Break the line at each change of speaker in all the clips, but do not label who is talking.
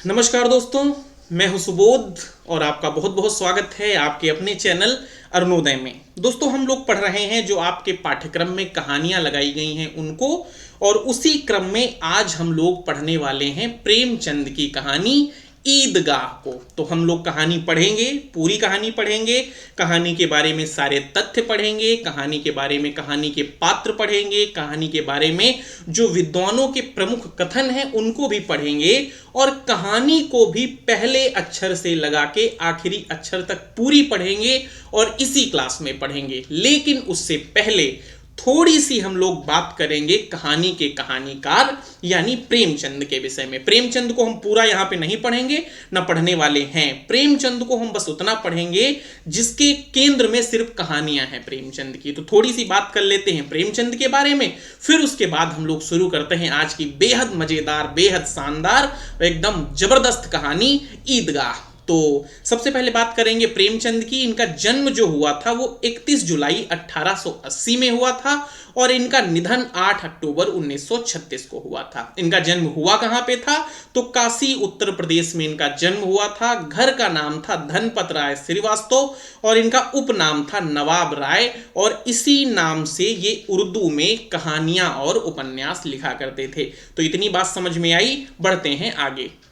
नमस्कार दोस्तों, मैं हूं सुबोध और आपका बहुत बहुत स्वागत है आपके अपने चैनल अरुणोदय में। दोस्तों, हम लोग पढ़ रहे हैं जो आपके पाठ्यक्रम में कहानियां लगाई गई हैं उनको, और उसी क्रम में आज हम लोग पढ़ने वाले हैं प्रेमचंद की कहानी ईदगाह को। तो हम लोग कहानी पढ़ेंगे, पूरी कहानी पढ़ेंगे, कहानी के बारे में सारे तथ्य पढ़ेंगे, कहानी के बारे में कहानी के पात्र पढ़ेंगे, कहानी के बारे में जो विद्वानों के प्रमुख कथन हैं उनको भी पढ़ेंगे, और कहानी को भी पहले अक्षर से लगा के आखिरी अक्षर तक पूरी पढ़ेंगे और इसी क्लास में पढ़ेंगे। लेकिन उससे पहले थोड़ी सी हम लोग बात करेंगे कहानी के कहानीकार यानी प्रेमचंद के विषय में। प्रेमचंद को हम पूरा यहाँ पे नहीं पढ़ेंगे, न पढ़ने वाले हैं। प्रेमचंद को हम बस उतना पढ़ेंगे जिसके केंद्र में सिर्फ कहानियां हैं प्रेमचंद की। तो थोड़ी सी बात कर लेते हैं प्रेमचंद के बारे में, फिर उसके बाद हम लोग शुरू करते हैं आज की बेहद मजेदार, बेहद शानदार, एकदम जबरदस्त कहानी ईदगाह। तो सबसे पहले बात करेंगे प्रेमचंद की। इनका जन्म जो हुआ था वो 31 जुलाई 1880 में हुआ था और इनका निधन 8 अक्टूबर 1936 को हुआ था। इनका जन्म हुआ कहां पे था? तो काशी उत्तर प्रदेश में इनका जन्म हुआ था। घर का नाम था धनपत राय श्रीवास्तव और इनका उपनाम था नवाब राय, और इसी नाम से ये उर्दू में कहानियां और उपन्यास लिखा करते थे। तो इतनी बात समझ में आई, बढ़ते हैं आगे।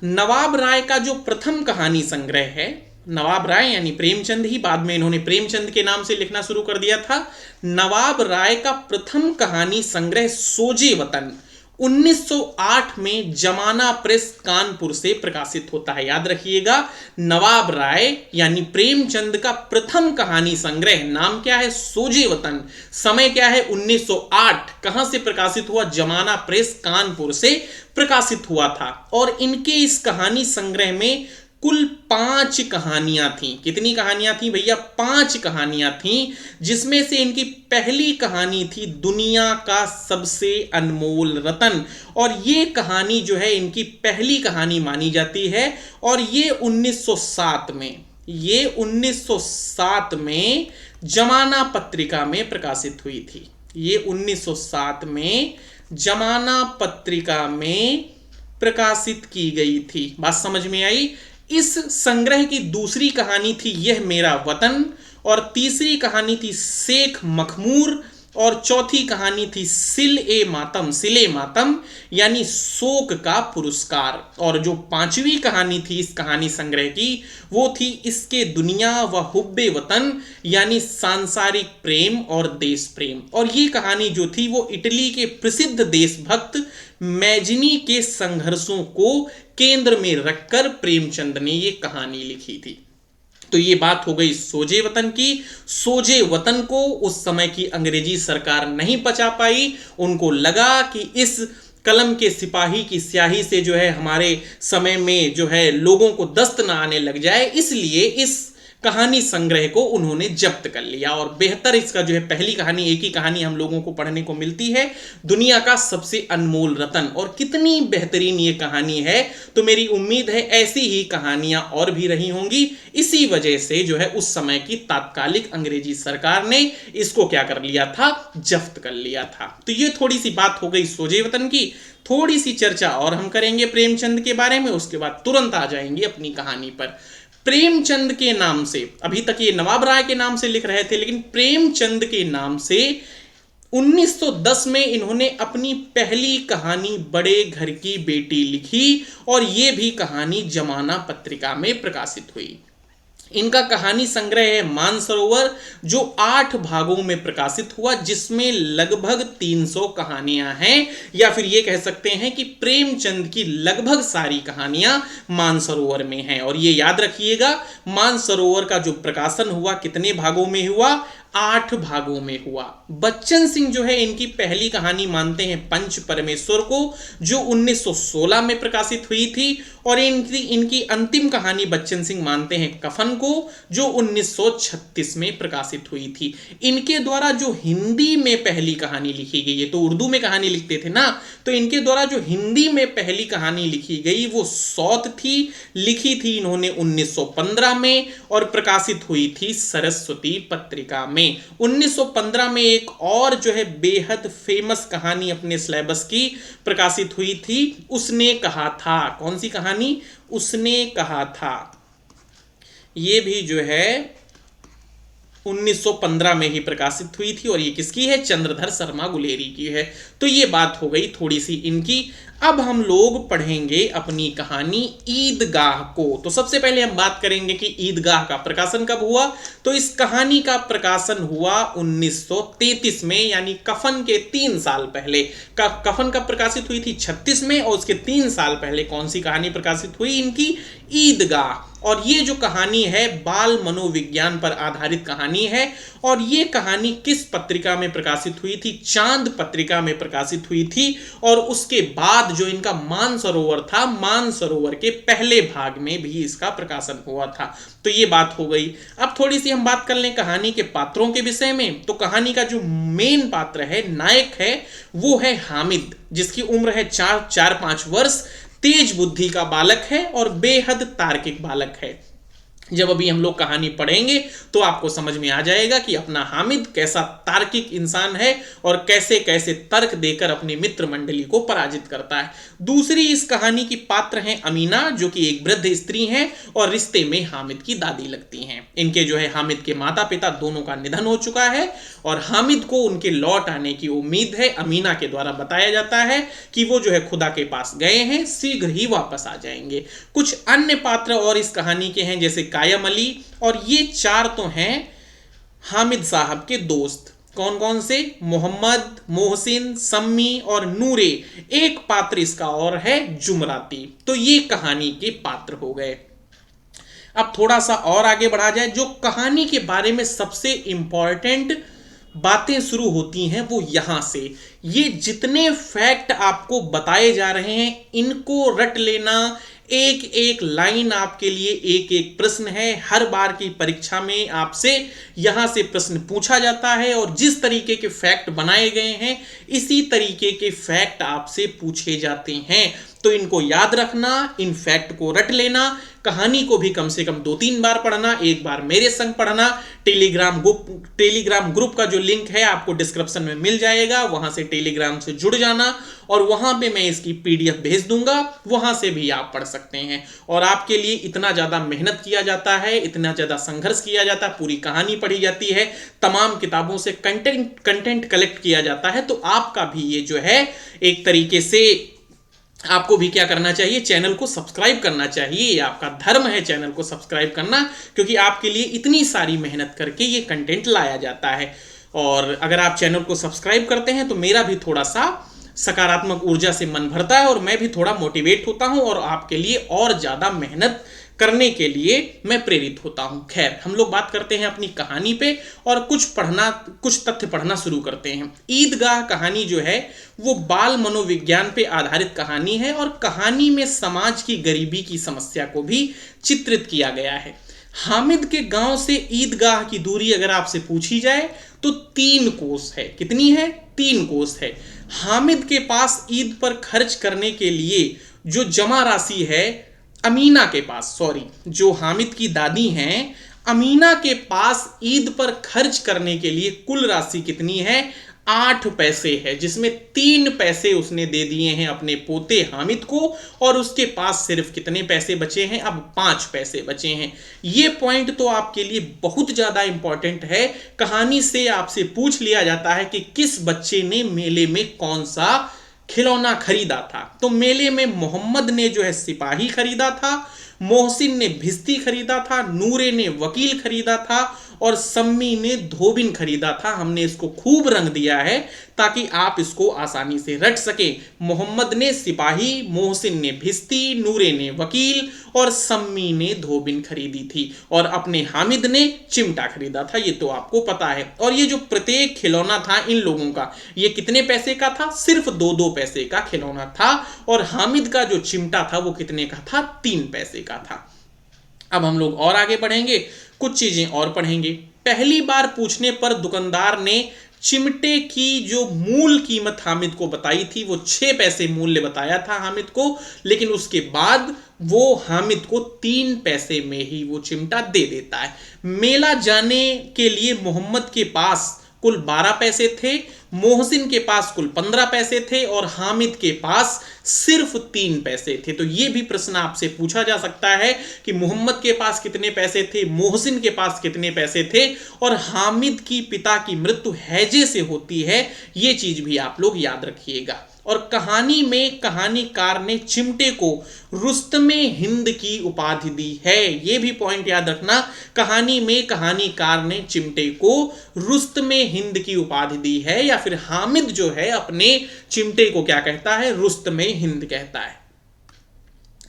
नवाब राय का जो प्रथम कहानी संग्रह है, नवाब राय यानी प्रेमचंद ही, बाद में इन्होंने प्रेमचंद के नाम से लिखना शुरू कर दिया था। नवाब राय का प्रथम कहानी संग्रह सोजे वतन 1908 में जमाना प्रेस कानपुर से प्रकाशित होता है। याद रखिएगा, नवाब राय यानी प्रेमचंद का प्रथम कहानी संग्रह, नाम क्या है? सोजे वतन, समय क्या है? 1908। कहां से प्रकाशित हुआ? जमाना प्रेस कानपुर से प्रकाशित हुआ था। और इनके इस कहानी संग्रह में कुल 5 कहानियां थीं। कितनी कहानियां थीं भैया? 5 कहानियां थीं, जिसमें से इनकी पहली कहानी थी दुनिया का सबसे अनमोल रतन, और ये कहानी जो है इनकी पहली कहानी मानी जाती है। और ये 1907 में जमाना पत्रिका में प्रकाशित हुई थी। ये 1907 में जमाना पत्रिका में प्रकाशित की गई थी। बात समझ में आई? इस संग्रह की दूसरी कहानी थी यह मेरा वतन, और तीसरी कहानी थी शेख मखमूर, और चौथी कहानी थी सिले मातम यानी शोक का पुरस्कार। और जो 5वीं कहानी थी इस कहानी संग्रह की वो थी इसके दुनिया व हुब्बे वतन यानी सांसारिक प्रेम और देश प्रेम। और ये कहानी जो थी वो इटली के प्रसिद्ध देशभक्त मैजिनी के संघर्षों को केंद्र में रखकर प्रेमचंद ने ये कहानी लिखी थी। तो ये बात हो गई सोजे वतन की। सोजे वतन को उस समय की अंग्रेजी सरकार नहीं पचा पाई। उनको लगा कि इस कलम के सिपाही की स्याही से जो है हमारे समय में जो है लोगों को दस्त ना आने लग जाए, इसलिए इस कहानी संग्रह को उन्होंने जब्त कर लिया। और बेहतर इसका जो है पहली कहानी, एक ही कहानी हम लोगों को पढ़ने को मिलती है, दुनिया का सबसे अनमोल रतन। और कितनी बेहतरीन ये कहानी है। तो मेरी उम्मीद है ऐसी ही कहानियां और भी रही होंगी। इसी वजह से जो है उस समय की तात्कालिक अंग्रेजी सरकार ने इसको क्या कर लिया था? जब्त कर लिया था। तो ये थोड़ी सी बात हो गई सोजे वतन की। थोड़ी सी चर्चा और हम करेंगे प्रेमचंद के बारे में, उसके बाद तुरंत आ जाएंगे अपनी कहानी पर। प्रेमचंद के नाम से, अभी तक ये नवाब राय के नाम से लिख रहे थे, लेकिन प्रेमचंद के नाम से 1910 में इन्होंने अपनी पहली कहानी बड़े घर की बेटी लिखी, और ये भी कहानी जमाना पत्रिका में प्रकाशित हुई। इनका कहानी संग्रह है मानसरोवर, जो 8 भागों में प्रकाशित हुआ, जिसमें लगभग 300 कहानियां हैं, या फिर ये कह सकते हैं कि प्रेमचंद की लगभग सारी कहानियां मानसरोवर में हैं। और ये याद रखिएगा, मानसरोवर का जो प्रकाशन हुआ कितने भागों में हुआ? 8 भागों में हुआ। बच्चन सिंह जो है इनकी पहली कहानी मानते हैं पंच परमेश्वर को, जो 1916 में प्रकाशित हुई थी। और इनकी अंतिम कहानी बच्चन सिंह मानते हैं कफन को, जो 1936 में प्रकाशित हुई थी। इनके द्वारा जो हिंदी में पहली कहानी लिखी गई है, तो उर्दू में कहानी लिखते थे ना, तो इनके द्वारा जो हिंदी में पहली कहानी लिखी गई वो सौत थी। लिखी थी इन्होंने 1915 में और प्रकाशित हुई थी सरस्वती पत्रिका में। में 1915 में एक और जो है बेहद फेमस कहानी अपने सिलेबस की प्रकाशित हुई थी, उसने कहा था। कौन सी कहानी? उसने कहा था। ये भी जो है 1915 में ही प्रकाशित हुई थी और ये किसकी है? चंद्रधर शर्मा गुलेरी की है। तो ये बात हो गई थोड़ी सी इनकी। अब हम लोग पढ़ेंगे अपनी कहानी ईदगाह को। तो सबसे पहले हम बात करेंगे कि ईदगाह का प्रकाशन कब हुआ। तो इस कहानी का प्रकाशन हुआ 1933 में, यानी कफन के 3 साल पहले। कफन कब प्रकाशित हुई थी? 36 में, और उसके 3 साल पहले कौन सी कहानी प्रकाशित हुई इनकी? ईदगाह। और ये जो कहानी है बाल मनोविज्ञान पर आधारित कहानी है। और ये कहानी किस पत्रिका में प्रकाशित हुई थी? चांद पत्रिका में प्रकाशित हुई थी। और उसके बाद जो इनका मानसरोवर था, मानसरोवर के पहले भाग में भी इसका प्रकाशन हुआ था। तो ये बात हो गई। अब थोड़ी सी हम बात कर लें कहानी के पात्रों के विषय में। तो कहानी का जो मेन पात्र है, नायक है, वो है हामिद, जिसकी उम्र है 4-5 वर्ष। तेज बुद्धि का बालक है और बेहद तार्किक बालक है। जब अभी हम लोग कहानी पढ़ेंगे तो आपको समझ में आ जाएगा कि अपना हामिद कैसा तार्किक इंसान है और कैसे कैसे तर्क देकर अपनी मित्र मंडली को पराजित करता है। दूसरी इस कहानी की पात्र हैं अमीना, जो कि एक वृद्ध स्त्री हैं और रिश्ते में हामिद की दादी लगती हैं। इनके जो है हामिद के माता पिता दोनों का निधन हो चुका है और हामिद को उनके लौट आने की उम्मीद है। अमीना के द्वारा बताया जाता है कि वो जो है खुदा के पास गए हैं, शीघ्र ही वापस आ जाएंगे। कुछ अन्य पात्र और इस कहानी के हैं, जैसे कायम अली, और ये 4 तो हैं हामिद साहब के दोस्त। कौन कौन से? मोहम्मद, मोहसिन, सम्मी और नूरे। एक पात्र इसका और है जुमराती। तो ये कहानी के पात्र हो गए। अब थोड़ा सा और आगे बढ़ा जाए। जो कहानी के बारे में सबसे इंपॉर्टेंट बातें शुरू होती हैं वो यहां से। ये जितने फैक्ट आपको बताए जा रहे हैं इनको रट लेना। एक एक लाइन आपके लिए एक एक प्रश्न है। हर बार की परीक्षा में आपसे यहां से प्रश्न पूछा जाता है और जिस तरीके के फैक्ट बनाए गए हैं इसी तरीके के फैक्ट आपसे पूछे जाते हैं। तो इनको याद रखना, इन फैक्ट को रट लेना। कहानी को भी कम से कम 2-3 बार पढ़ना, एक बार मेरे संग पढ़ना। टेलीग्राम ग्रुप का जो लिंक है आपको डिस्क्रिप्शन में मिल जाएगा, वहां से टेलीग्राम से जुड़ जाना और वहां पे मैं इसकी PDF भेज दूंगा, वहां से भी आप पढ़ सकते हैं। और आपके लिए इतना ज्यादा मेहनत किया जाता है, इतना ज्यादा संघर्ष किया जाता है, पूरी कहानी पढ़ी जाती है, तमाम किताबों से कंटेंट कलेक्ट किया जाता है। तो आपका भी ये जो है एक तरीके से आपको भी क्या करना चाहिए? चैनल को सब्सक्राइब करना चाहिए। ये आपका धर्म है चैनल को सब्सक्राइब करना, क्योंकि आपके लिए इतनी सारी मेहनत करके ये कंटेंट लाया जाता है। और अगर आप चैनल को सब्सक्राइब करते हैं तो मेरा भी थोड़ा सा सकारात्मक ऊर्जा से मन भरता है और मैं भी थोड़ा मोटिवेट होता हूं और आपके लिए और ज्यादा मेहनत करने के लिए मैं प्रेरित होता हूं। खैर, हम लोग बात करते हैं अपनी कहानी पे और कुछ तथ्य पढ़ना शुरू करते हैं। ईदगाह कहानी जो है वो बाल मनोविज्ञान पे आधारित कहानी है और कहानी में समाज की गरीबी की समस्या को भी चित्रित किया गया है। हामिद के गांव से ईदगाह की दूरी अगर आपसे पूछी जाए तो 3 कोस है। कितनी है? 3 कोस है। हामिद के पास ईद पर खर्च करने के लिए जो जमा राशि है, अमीना के पास, जो हामिद की दादी हैं, अमीना के पास ईद पर खर्च करने के लिए कुल राशि कितनी है? 8 पैसे है, जिसमें 3 पैसे उसने दे दिए हैं अपने पोते हामिद को और उसके पास सिर्फ कितने पैसे बचे हैं? अब 5 पैसे बचे हैं। ये पॉइंट तो आपके लिए बहुत ज्यादा इंपॉर्टेंट है। कहानी से आपसे पूछ लिया जाता है कि किस बच्चे ने मेले में कौन सा खिलौना खरीदा था। तो मेले में मोहम्मद ने जो है सिपाही खरीदा था, मोहसिन ने भिस्ती खरीदा था, नूरे ने वकील खरीदा था और सम्मी ने धोबिन खरीदा था। हमने इसको खूब रंग दिया है ताकि आप इसको आसानी से रट सके। मोहम्मद ने सिपाही, मोहसिन ने भिस्ती, नूरे ने वकील और सम्मी ने धोबिन खरीदी थी और अपने हामिद ने चिमटा खरीदा था। ये तो आपको पता है। और ये जो प्रत्येक खिलौना था इन लोगों का, ये कितने पैसे का था? सिर्फ 2-2 पैसे का खिलौना था। और हामिद का जो चिमटा था वो कितने का था? 3 पैसे का था। अब हम लोग और आगे बढ़ेंगे, कुछ चीजें और पढ़ेंगे। पहली बार पूछने पर दुकानदार ने चिमटे की जो मूल कीमत हामिद को बताई थी वो 6 पैसे मूल्य बताया था हामिद को, लेकिन उसके बाद वो हामिद को 3 पैसे में ही वो चिमटा दे देता है। मेला जाने के लिए मोहम्मद के पास कुल 12 पैसे थे, मोहसिन के पास कुल 15 पैसे थे और हामिद के पास सिर्फ 3 पैसे थे। तो यह भी प्रश्न आपसे पूछा जा सकता है कि मोहम्मद के पास कितने पैसे थे, मोहसिन के पास कितने पैसे थे, और हामिद की पिता की मृत्यु हैजे से होती है, यह चीज भी आप लोग याद रखिएगा। और कहानी में कहानीकार ने चिमटे को रुस्तमे हिंद की उपाधि दी है, यह भी पॉइंट याद रखना। कहानी में कहानीकार ने चिमटे को रुस्तमे हिंद की उपाधि दी है, या फिर हामिद जो है अपने चिमटे को क्या कहता है, रुस्तमे हिंद कहता है।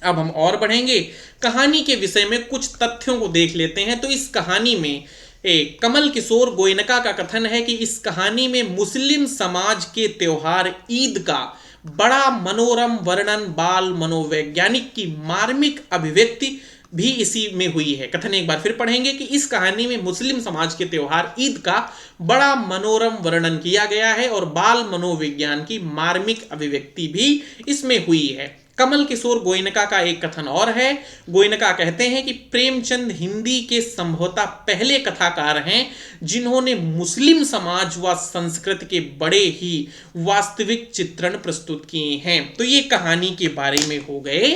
अब हम और बढ़ेंगे, कहानी के विषय में कुछ तथ्यों को देख लेते हैं। तो इस कहानी में कमल किशोर गोयनका का कथन है कि इस कहानी में मुस्लिम समाज के त्योहार ईद का बड़ा मनोरम वर्णन बाल मनोवैज्ञानिक की मार्मिक अभिव्यक्ति भी इसी में हुई है। कथन एक बार फिर पढ़ेंगे कि इस कहानी में मुस्लिम समाज के त्योहार ईद का बड़ा मनोरम वर्णन किया गया है और बाल मनोविज्ञान की मार्मिक अभिव्यक्ति भी इसमें हुई है। कमल किशोर गोयनका का एक कथन और है। गोयनका कहते हैं कि प्रेमचंद हिंदी के संभवतः पहले कथाकार हैं जिन्होंने मुस्लिम समाज व संस्कृति के बड़े ही वास्तविक चित्रण प्रस्तुत किए हैं। तो ये कहानी के बारे में हो गए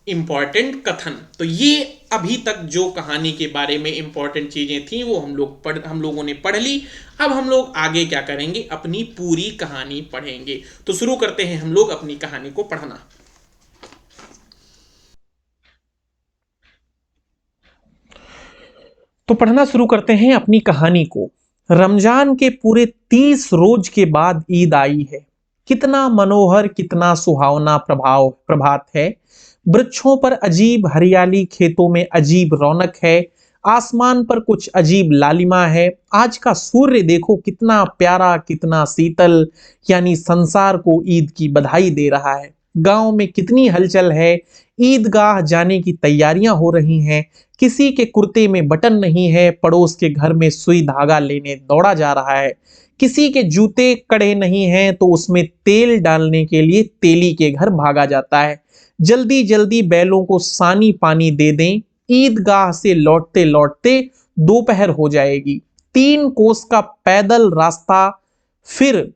इंपॉर्टेंट कथन। तो ये अभी तक जो कहानी के बारे में इंपॉर्टेंट चीजें थी वो हम लोगों ने पढ़ ली। अब हम लोग आगे क्या करेंगे, अपनी पूरी कहानी पढ़ेंगे। तो शुरू करते हैं हम लोग अपनी कहानी को पढ़ना। तो पढ़ना शुरू करते हैं अपनी कहानी को। रमजान के पूरे 30 रोज के बाद ईद आई है। कितना मनोहर, कितना सुहावना प्रभात है। वृक्षों पर अजीब हरियाली, खेतों में अजीब रौनक है, आसमान पर कुछ अजीब लालिमा है। आज का सूर्य देखो कितना प्यारा, कितना शीतल, यानी संसार को ईद की बधाई दे रहा है। गांव में कितनी हलचल है, ईदगाह जाने की तैयारियां हो रही हैं। किसी के कुर्ते में बटन नहीं है, पड़ोस के घर में सुई धागा लेने दौड़ा जा रहा है। किसी के जूते कड़े नहीं हैं तो उसमें तेल डालने के लिए तेली के घर भागा जाता है। जल्दी जल्दी बैलों को सानी पानी दे दें, ईदगाह से लौटते लौटते दोपहर हो जाएगी। 3 कोस का पैदल रास्ता, फिर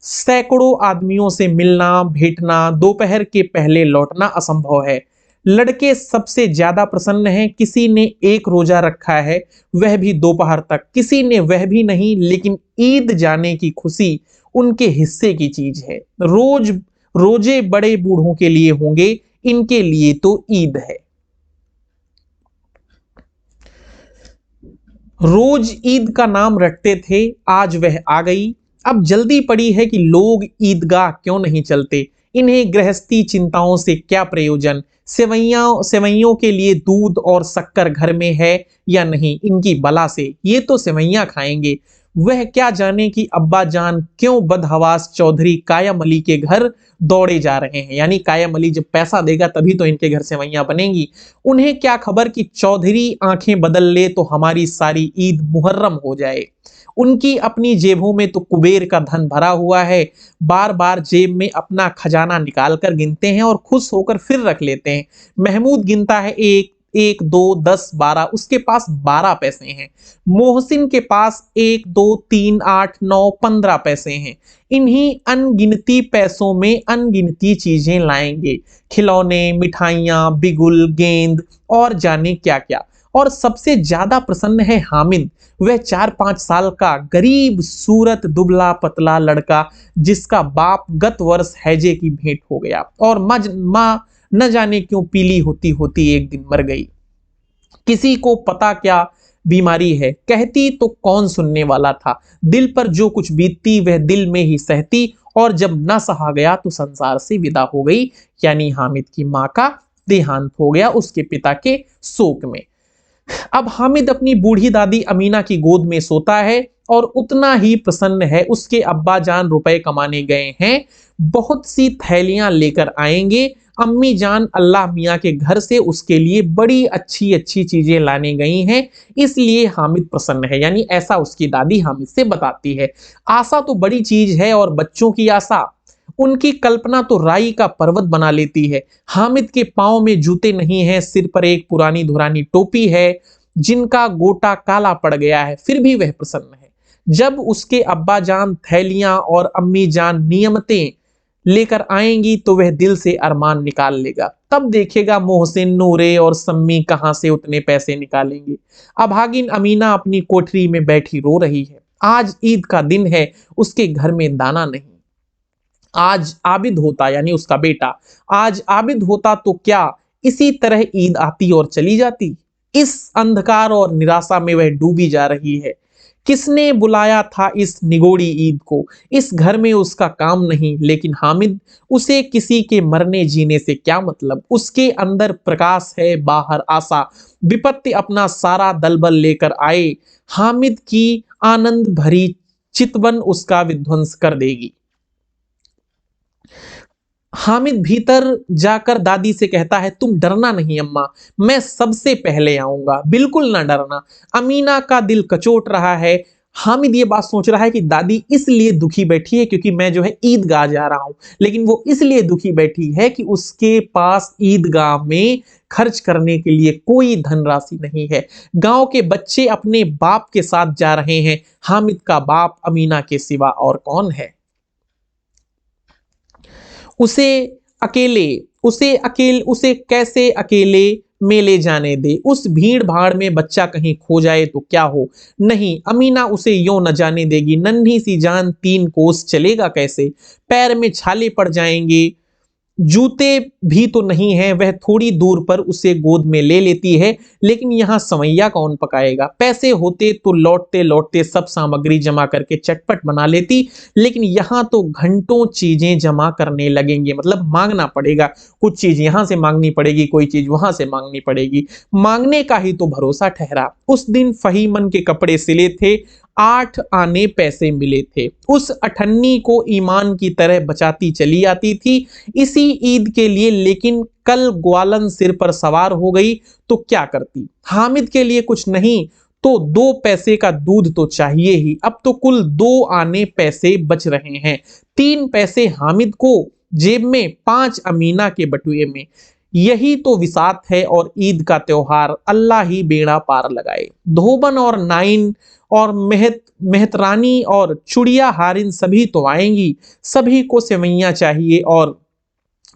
सैकड़ों आदमियों से मिलना भेंटना, दोपहर के पहले लौटना असंभव है। लड़के सबसे ज्यादा प्रसन्न हैं। किसी ने 1 रोजा रखा है, वह भी दोपहर तक। किसी ने वह भी नहीं, लेकिन ईद जाने की खुशी उनके हिस्से की चीज है। रोजे बड़े बूढ़ों के लिए होंगे, इनके लिए तो ईद है। रोज ईद का नाम रटते थे, आज वह आ गई। अब जल्दी पड़ी है कि लोग ईदगाह क्यों नहीं चलते। इन्हें गृहस्थी चिंताओं से क्या प्रयोजन। सेवैयों के लिए दूध और शक्कर घर में है या नहीं, इनकी बला से, ये तो सेवैयां खाएंगे। वह क्या जाने कि अब्बा जान क्यों बदहवास चौधरी कायम अली के घर दौड़े जा रहे हैं, यानी कायम अली जब पैसा देगा तभी तो इनके घर सेवैयां बनेंगी। उन्हें क्या खबर कि चौधरी आंखें बदल ले तो हमारी सारी ईद मुहर्रम हो जाए। उनकी अपनी जेबों में तो कुबेर का धन भरा हुआ है, बार बार जेब में अपना खजाना निकाल कर गिनते हैं और खुश होकर फिर रख लेते हैं। महमूद गिनता है 1, 1, 2, 10, 12, उसके पास 12 पैसे हैं। मोहसिन के पास 1, 2, 3, 8, 9, 15 पैसे हैं। इन्हीं अनगिनती पैसों में अनगिनती चीजें लाएंगे, खिलौने, मिठाइयां, बिगुल, गेंद और जाने क्या क्या। और सबसे ज्यादा प्रसन्न है हामिद, वह 4-5 साल का गरीब सूरत दुबला पतला लड़का जिसका बाप गत वर्ष हैजे की भेंट हो गया और मां न जाने क्यों पीली होती होती एक दिन मर गई। किसी को पता क्या बीमारी है, कहती तो कौन सुनने वाला था। दिल पर जो कुछ बीतती वह दिल में ही सहती, और जब न सहा गया तो संसार से विदा हो गई। यानी हामिद की मां का देहांत हो गया उसके पिता के शोक में। अब हामिद अपनी बूढ़ी दादी अमीना की गोद में सोता है और उतना ही प्रसन्न है। उसके अब्बा जान रुपए कमाने गए हैं, बहुत सी थैलियां लेकर आएंगे।
अम्मी जान अल्लाह मियाँ के घर से उसके लिए बड़ी अच्छी अच्छी चीजें लाने गई हैं, इसलिए हामिद प्रसन्न है। यानी ऐसा उसकी दादी हामिद से बताती है। आशा तो बड़ी चीज है और बच्चों की आशा, उनकी कल्पना तो राई का पर्वत बना लेती है। हामिद के पांव में जूते नहीं है, सिर पर एक पुरानी धुरानी टोपी है जिनका गोटा काला पड़ गया है, फिर भी वह प्रसन्न है। जब उसके अब्बा जान थैलियां और अम्मी जान नियमतें लेकर आएंगी तो वह दिल से अरमान निकाल लेगा। तब देखेगा मोहसिन, नूरे और सम्मी कहां से उतने पैसे निकालेंगे। अभागिन अमीना अपनी कोठरी में बैठी रो रही है। आज ईद का दिन है, उसके घर में दाना नहीं। आज आबिद होता, यानी उसका बेटा, आज आबिद होता तो क्या इसी तरह ईद आती और चली जाती। इस अंधकार और निराशा में वह डूबी जा रही है। किसने बुलाया था इस निगोड़ी ईद को। इस घर में उसका काम नहीं, लेकिन हामिद, उसे किसी के मरने जीने से क्या मतलब। उसके अंदर प्रकाश है, बाहर आशा। विपत्ति अपना सारा दलबल लेकर आए, हामिद की आनंद भरी चितवन उसका विध्वंस कर देगी। हामिद भीतर जाकर दादी से कहता है, तुम डरना नहीं अम्मा, मैं सबसे पहले आऊंगा, बिल्कुल ना डरना। अमीना का दिल कचोट रहा है। हामिद ये बात सोच रहा है कि दादी इसलिए दुखी बैठी है क्योंकि मैं जो है ईदगाह जा रहा हूं, लेकिन वो इसलिए दुखी बैठी है कि उसके पास ईदगाह में खर्च करने के लिए कोई धनराशि नहीं है। गांव के बच्चे अपने बाप के साथ जा रहे हैं, हामिद का बाप अमीना के सिवा और कौन है। उसे उसे कैसे अकेले मेले जाने दे। उस भीड़ भाड़ में बच्चा कहीं खो जाए तो क्या हो। नहीं, अमीना उसे यूं न जाने देगी। नन्ही सी जान 3 कोस चलेगा कैसे, पैर में छाले पड़ जाएंगे, जूते भी तो नहीं है। वह थोड़ी दूर पर उसे गोद में ले लेती है, लेकिन यहाँ सवैया कौन पकाएगा। पैसे होते तो लौटते लौटते सब सामग्री जमा करके चटपट बना लेती, लेकिन यहाँ तो घंटों चीजें जमा करने लगेंगे, मतलब मांगना पड़ेगा। कुछ चीज यहाँ से मांगनी पड़ेगी, कोई चीज वहां से मांगनी पड़ेगी। मांगने का ही तो भरोसा ठहरा। उस दिन फहीमन के कपड़े सिले थे, 8 आने पैसे मिले थे। उस अठन्नी को ईमान की तरह बचाती चली आती थी इसी ईद के लिए, लेकिन कल ग्वालन सिर पर सवार हो गई तो क्या करती। हामिद के लिए कुछ नहीं तो 2 पैसे का दूध तो चाहिए ही। अब तो कुल 2 आने पैसे बच रहे हैं, 3 पैसे हामिद को जेब में, 5 अमीना के बटुए में। यही तो विसात है और ईद का त्योहार, अल्लाह ही बेड़ा पार लगाए। धोबन और नाइन और मेहतरानी और चुड़िया हारिन सभी तो आएंगी, सभी को सेवैयां चाहिए और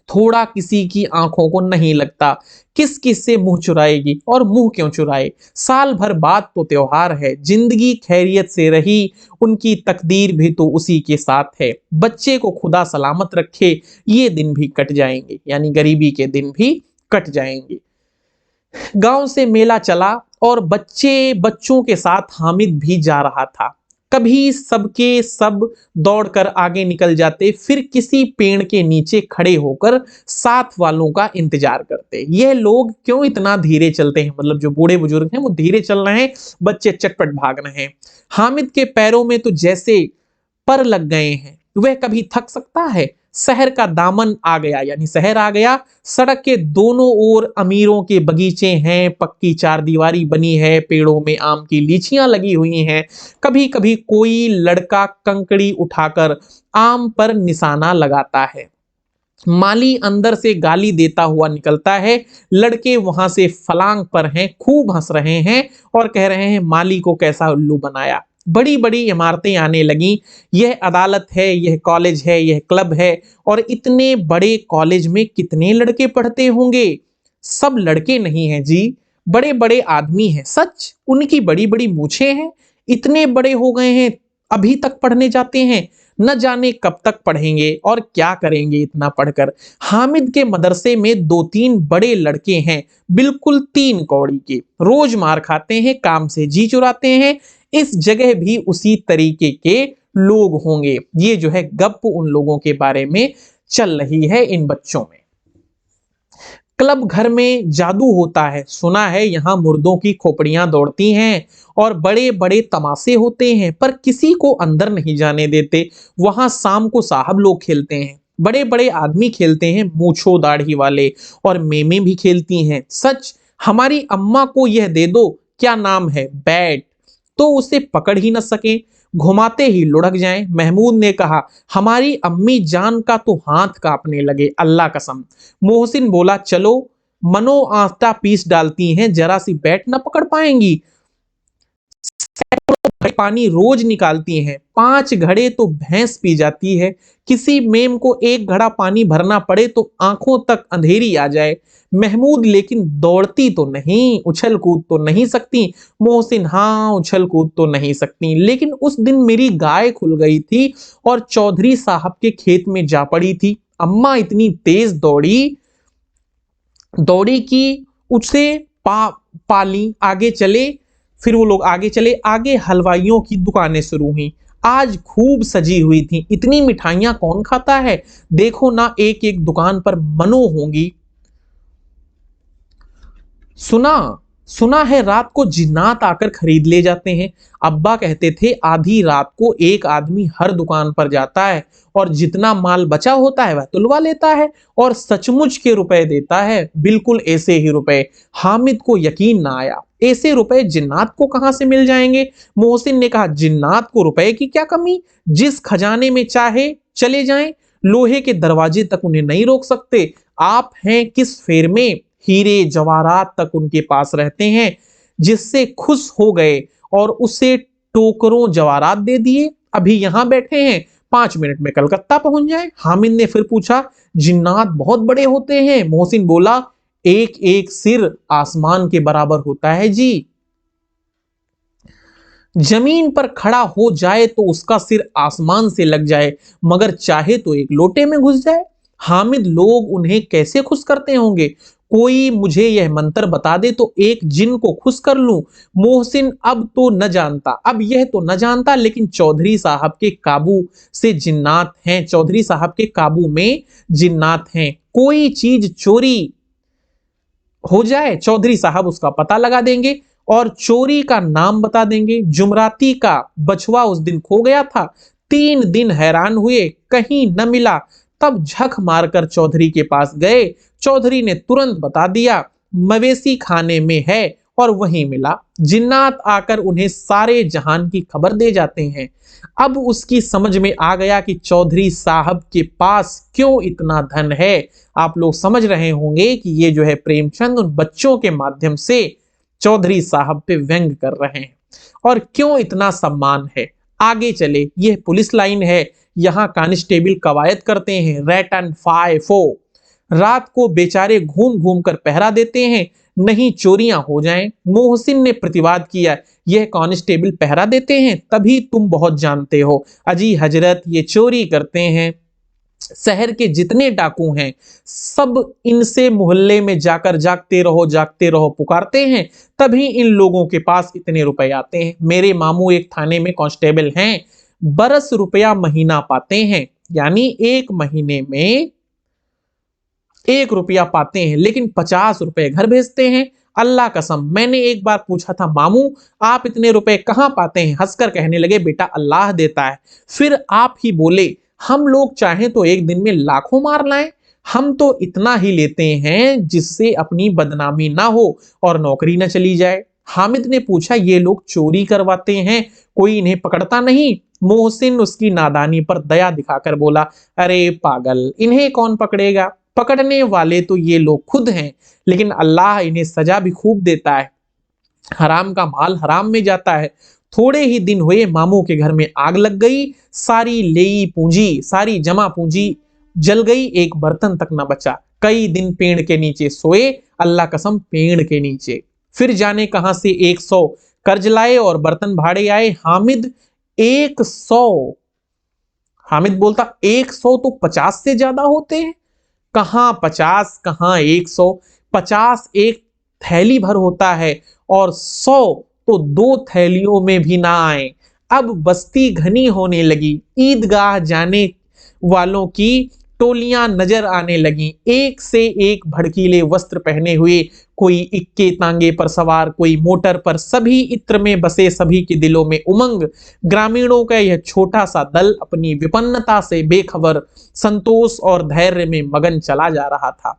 थोड़ा किसी की आंखों को नहीं लगता। किस किस से मुंह चुराएगी, और मुंह क्यों चुराए। साल भर बाद तो त्योहार है। जिंदगी खैरियत से रही, उनकी तकदीर भी तो उसी के साथ है। बच्चे को खुदा सलामत रखे, ये दिन भी कट जाएंगे, यानी गरीबी के दिन भी कट जाएंगे। गांव से मेला चला और बच्चों के साथ हामिद भी जा रहा था। कभी सबके सब दौड़कर आगे निकल जाते, फिर किसी पेड़ के नीचे खड़े होकर साथ वालों का इंतजार करते। यह लोग क्यों इतना धीरे चलते हैं, मतलब जो बूढ़े बुजुर्ग हैं वो धीरे चल रहे हैं, बच्चे चटपट भाग रहे हैं। हामिद के पैरों में तो जैसे पर लग गए हैं, वह कभी थक सकता है। शहर का दामन आ गया, यानी शहर आ गया। सड़क के दोनों ओर अमीरों के बगीचे हैं, पक्की चारदीवारी बनी है, पेड़ों में आम की लीचियां लगी हुई हैं। कभी कभी कोई लड़का कंकड़ी उठाकर आम पर निशाना लगाता है। माली अंदर से गाली देता हुआ निकलता है। लड़के वहां से फलांग पर हैं, खूब हंस रहे हैं और कह रहे हैं माली को कैसा उल्लू बनाया। बड़ी बड़ी इमारतें आने लगी। यह अदालत है, यह कॉलेज है, यह क्लब है। और इतने बड़े कॉलेज में कितने लड़के पढ़ते होंगे। सब लड़के नहीं हैं जी, बड़े बड़े आदमी हैं। सच, उनकी बड़ी बड़ी मूछें हैं, इतने बड़े हो गए हैं, अभी तक पढ़ने जाते हैं। न जाने कब तक पढ़ेंगे और क्या करेंगे इतना पढ़कर। हामिद के मदरसे में 2-3 बड़े लड़के हैं, बिल्कुल 3 कौड़ी के। रोज मार खाते हैं, काम से जी चुराते हैं। इस जगह भी उसी तरीके के लोग होंगे। ये जो है गप उन लोगों के बारे में चल रही है इन बच्चों में। क्लब घर में जादू होता है, सुना है यहाँ मुर्दों की खोपड़ियां दौड़ती हैं और बड़े बड़े तमाशे होते हैं, पर किसी को अंदर नहीं जाने देते। वहां शाम को साहब लोग खेलते हैं। बड़े बड़े आदमी खेलते हैं, मूछो दाढ़ी वाले, और मेमे भी खेलती हैं। सच, हमारी अम्मा को यह दे दो, क्या नाम है, बैट, तो उसे पकड़ ही न सके, घुमाते ही लुढ़क जाएं। महमूद ने कहा, हमारी अम्मी जान का तो हाथ कांपने लगे, अल्लाह कसम। मोहसिन बोला, चलो, मनो आटा पीस डालती हैं, जरा सी बैट न पकड़ पाएंगी। पानी रोज निकालती हैं, 5 घड़े तो भैंस पी जाती है। किसी मेम को 1 घड़ा पानी भरना पड़े तो आंखों तक अंधेरी आ जाए। महमूद, लेकिन दौड़ती तो नहीं, उछल कूद तो नहीं सकती। मोहसिन, हाँ, उछल कूद तो नहीं सकती, लेकिन उस दिन मेरी गाय खुल गई थी और चौधरी साहब के खेत में जा पड़ी थी। अम्मा इतनी तेज दौड़ी दौड़ी कि उसे पाली आगे चले। फिर वो लोग आगे चले, आगे हलवाइयों की दुकानें शुरू हुई, आज खूब सजी हुई थी। इतनी मिठाइयां कौन खाता है, देखो ना, एक एक दुकान पर मनो होंगी। सुना सुना है रात को जिन्नात आकर खरीद ले जाते हैं। अब्बा कहते थे आधी रात को एक आदमी हर दुकान पर जाता है और जितना माल बचा होता है वह तुलवा लेता है और सचमुच के रुपए देता है, बिल्कुल ऐसे ही रुपए। हामिद को यकीन ना आया, ऐसे रुपए जिन्नात को कहां से मिल जाएंगे। मोहसिन ने कहा, जिन्नात को रुपए की क्या कमी, जिस खजाने में चाहे चले जाएं, लोहे के दरवाजे तक उन्हें नहीं रोक सकते। आप हैं किस फेर में, हीरे जवाहरात तक उनके पास रहते हैं, जिससे खुश हो गए और उसे टोकरों जवाहरात दे दिए। अभी यहां बैठे हैं, 5 मिनट में कलकत्ता पहुंच जाए। हामिद ने फिर पूछा, जिन्नात बहुत बड़े होते हैं। मोहसिन बोला, एक एक सिर आसमान के बराबर होता है जी। जमीन पर खड़ा हो जाए तो उसका सिर आसमान से लग जाए, मगर चाहे तो एक लोटे में घुस जाए। हामिद, लोग उन्हें कैसे खुश करते होंगे, कोई मुझे यह मंत्र बता दे तो एक जिन को खुश कर लूं। मोहसिन, अब तो न जानता, अब यह तो न जानता, लेकिन चौधरी साहब के काबू से जिन्नात हैं, चौधरी साहब के काबू में जिन्नात हैं। कोई चीज चोरी हो जाए, चौधरी साहब उसका पता लगा देंगे और चोरी का नाम बता देंगे। जुमराती का बछवा उस दिन खो गया था, 3 दिन हैरान हुए, कहीं न मिला। तब झक मारकर चौधरी के पास गए, चौधरी ने तुरंत बता दिया, मवेशी खाने में है, और वहीं मिला। जिन्नात आकर उन्हें सारे जहान की खबर दे जाते हैं। अब उसकी समझ में आ गया कि चौधरी साहब के पास क्यों इतना धन है। आप लोग समझ रहे होंगे कि ये जो है प्रेमचंद उन बच्चों के माध्यम से चौधरी साहब पे व्यंग कर रहे हैं और क्यों इतना सम्मान है। आगे चले, यह पुलिस लाइन है, यहां कांस्टेबल कवायद करते हैं, रैटन 5-4। रात को बेचारे घूम घूम कर पहरा देते हैं, नहीं चोरियां हो जाएं। मोहसिन ने प्रतिवाद किया, यह कांस्टेबल पहरा देते हैं तभी तुम बहुत जानते हो। अजी हजरत, ये चोरी करते हैं, शहर के जितने डाकू हैं सब इनसे मोहल्ले में जाकर जागते रहो पुकारते हैं, तभी इन लोगों के पास इतने रुपए आते हैं। मेरे मामू एक थाने में कांस्टेबल हैं, बरस रुपया महीना पाते हैं, यानी 1 महीने में 1 रुपया पाते हैं, लेकिन 50 रुपए घर भेजते हैं। अल्लाह कसम, मैंने एक बार पूछा था, मामू आप इतने रुपए कहां पाते हैं? हंसकर कहने लगे, बेटा अल्लाह देता है। फिर आप ही बोले, हम लोग चाहें तो एक दिन में लाखों मार लाएं, हम तो इतना ही लेते हैं जिससे अपनी बदनामी ना हो और नौकरी ना चली जाए। हामिद ने पूछा, ये लोग चोरी करवाते हैं, कोई इन्हें पकड़ता नहीं? मोहसिन उसकी नादानी पर दया दिखाकर बोला, अरे पागल, इन्हें कौन पकड़ेगा, पकड़ने वाले तो ये लोग खुद हैं, लेकिन अल्लाह इन्हें सजा भी खूब देता है। हराम का माल हराम में जाता है। थोड़े ही दिन हुए, मामू के घर में आग लग गई, सारी लेई पूंजी, सारी जमा पूंजी जल गई, एक बर्तन तक न बचा। कई दिन पेड़ के नीचे सोए, अल्लाह कसम पेड़ के नीचे। फिर जाने कहां से 100 कर्ज लाए और बर्तन भाड़े आए। हामिद 100, हामिद बोलता 100 तो 50 से ज्यादा होते हैं। कहां 50, कहां 100, 50 एक थैली भर होता है और 100 तो 2 थैलियों में भी ना आए। अब बस्ती घनी होने लगी, ईदगाह जाने वालों की टोलियां नजर आने लगी, एक से एक भड़कीले वस्त्र पहने हुए, कोई इक्के तांगे पर सवार, कोई मोटर पर, सभी इत्र में बसे, सभी के दिलों में उमंग। ग्रामीणों का यह छोटा सा दल अपनी विपन्नता से बेखबर, संतोष और धैर्य में मगन चला जा रहा था।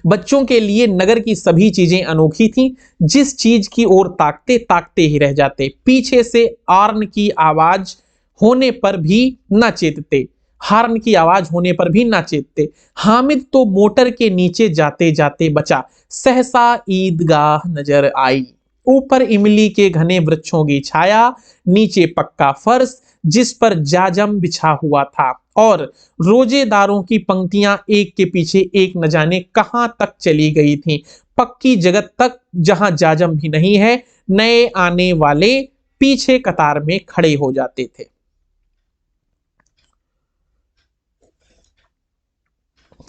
बच्चों के लिए नगर की सभी चीजें अनोखी थीं, जिस चीज की ओर ताकते ताकते ही रह जाते। पीछे से हार्न की आवाज होने पर भी न चेतते, हार्न की आवाज होने पर भी ना चेतते। हामिद तो मोटर के नीचे जाते जाते बचा। सहसा ईदगाह नजर आई, ऊपर इमली के घने वृक्षों की छाया, नीचे पक्का फर्श जिस पर जाजम बिछा हुआ था, और रोजेदारों की पंक्तियां एक के पीछे एक न जाने कहां तक चली गई थीं, पक्की जगत तक जहां जाजम भी नहीं है। नए आने वाले पीछे कतार में खड़े हो जाते थे।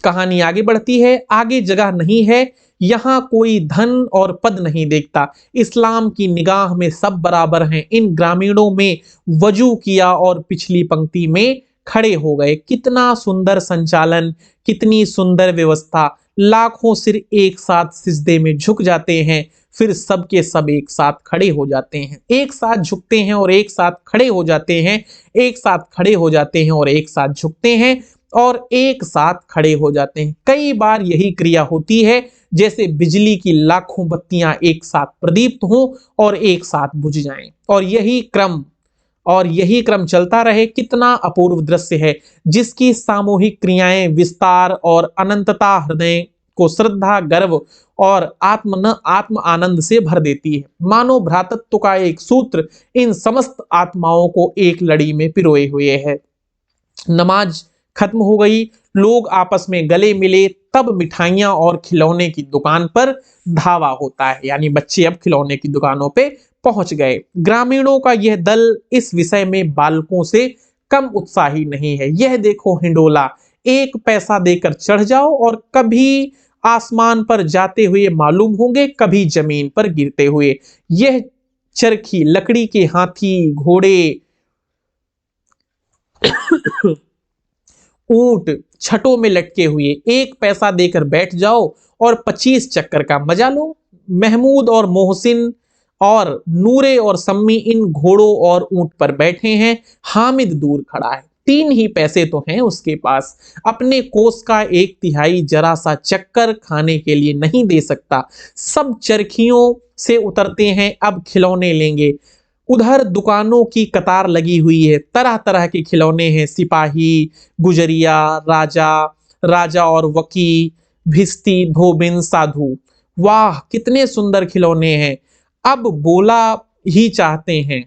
कहानी आगे बढ़ती है। आगे जगह नहीं है, यहां कोई धन और पद नहीं देखता, इस्लाम की निगाह में सब बराबर हैं। इन ग्रामीणों में वजू किया और पिछली पंक्ति में खड़े हो गए। कितना सुंदर संचालन, कितनी सुंदर व्यवस्था। लाखों सिर एक साथ सिजदे में झुक जाते हैं, फिर सब के सब एक साथ खड़े हो जाते हैं। एक साथ झुकते हैं और एक साथ खड़े हो जाते हैं, एक साथ खड़े हो जाते हैं और एक साथ झुकते हैं और एक साथ खड़े हो जाते हैं। कई बार यही क्रिया होती है, जैसे बिजली की लाखों बत्तियां एक साथ प्रदीप्त हों और एक साथ बुझ जाएं, और यही क्रम चलता रहे। कितना अपूर्व दृश्य है, जिसकी सामूहिक क्रियाएं विस्तार और अनंतता हृदय को श्रद्धा, गर्व और आत्म आनंद से भर देती है। मानो भ्रातृत्व का एक सूत्र इन समस्त आत्माओं को एक लड़ी में पिरोए हुए है। नमाज खत्म हो गई, लोग आपस में गले मिले, तब मिठाइयां और खिलौने की दुकान पर धावा होता है, यानी बच्चे अब खिलौने की दुकानों पे पहुंच गए। ग्रामीणों का यह दल इस विषय में बालकों से कम उत्साही नहीं है। यह देखो हिंडोला, एक पैसा देकर चढ़ जाओ और कभी आसमान पर जाते हुए मालूम होंगे, कभी जमीन पर गिरते हुए। यह चरखी, लकड़ी के हाथी, घोड़े, ऊंट छटों में लटके हुए, एक पैसा देकर बैठ जाओ और 25 चक्कर का मजा लो। महमूद और मोहसिन और नूरे और सम्मी इन घोड़ों और ऊंट पर बैठे हैं। हामिद दूर खड़ा है, 3 ही पैसे तो हैं उसके पास, अपने कोस का 1/3 जरा सा चक्कर खाने के लिए नहीं दे सकता। सब चरखियों से उतरते हैं, अब खिलौने लेंगे। उधर दुकानों की कतार लगी हुई है, तरह तरह के खिलौने हैं, सिपाही, गुजरिया, राजा और वकी, भिस्ती, धोबिन, साधु। वाह कितने सुंदर खिलौने हैं, अब बोला ही चाहते हैं।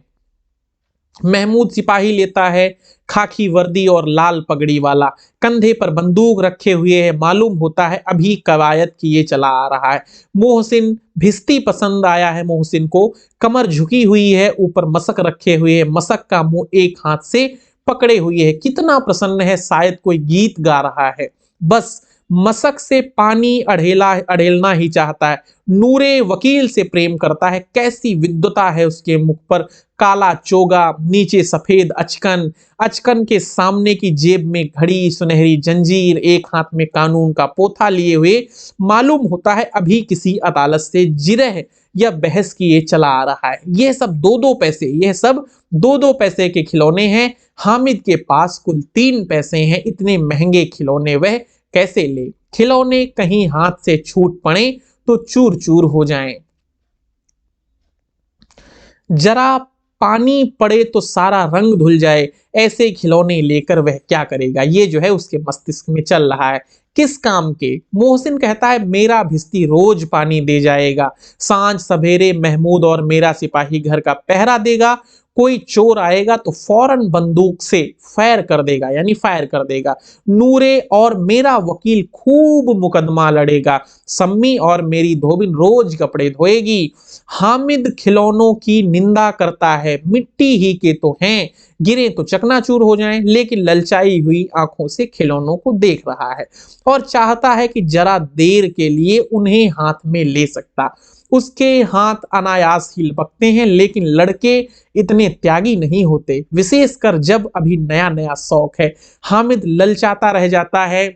महमूद सिपाही लेता है, खाकी वर्दी और लाल पगड़ी वाला, कंधे पर बंदूक रखे हुए है, मालूम होता है अभी कवायद किए चला आ रहा है। मोहसिन भिस्ती पसंद आया है, मोहसिन को कमर झुकी हुई है, ऊपर मसक रखे हुए है, मसक का मुंह एक हाथ से पकड़े हुए है, कितना प्रसन्न है, शायद कोई गीत गा रहा है। बस मसक से पानी अढ़ेलना ही चाहता है। नूरे वकील से प्रेम करता है, कैसी विद्वता है उसके मुख पर, काला चोगा, नीचे सफेद अचकन, अचकन के सामने की जेब में घड़ी, सुनहरी जंजीर, एक हाथ में कानून का पोथा लिए हुए, मालूम होता है अभी किसी अदालत से जिरह या बहस किए चला आ रहा है। यह सब 2-2 पैसे के खिलौने हैं। हामिद के पास कुल 3 पैसे हैं, इतने महंगे खिलौने वह कैसे ले? खिलौने कहीं हाथ से छूट पड़े तो चूर चूर हो जाएं। जरा पानी पड़े तो सारा रंग धुल जाए, ऐसे खिलौने लेकर वह क्या करेगा? ये जो है उसके मस्तिष्क में चल रहा है। किस काम के? मोहसिन कहता है मेरा भिस्ती रोज पानी दे जाएगा, सांझ सवेरे महमूद और मेरा सिपाही घर का पहरा देगा, कोई चोर आएगा तो फौरन बंदूक से फायर कर देगा। नूरे और मेरा वकील खूब मुकदमा लड़ेगा, सम्मी और मेरी धोबिन रोज कपड़े धोएगी। हामिद खिलौनों की निंदा करता है, मिट्टी ही के तो हैं, गिरे तो चकनाचूर हो जाएं, लेकिन ललचाई हुई आंखों से खिलौनों को देख रहा है और चाहता है कि जरा देर के लिए उन्हें हाथ में ले सकता। उसके हाथ अनायास ही लपकते हैं, लेकिन लड़के इतने त्यागी नहीं होते, विशेषकर जब अभी नया नया शौक है। हामिद ललचाता रह जाता है।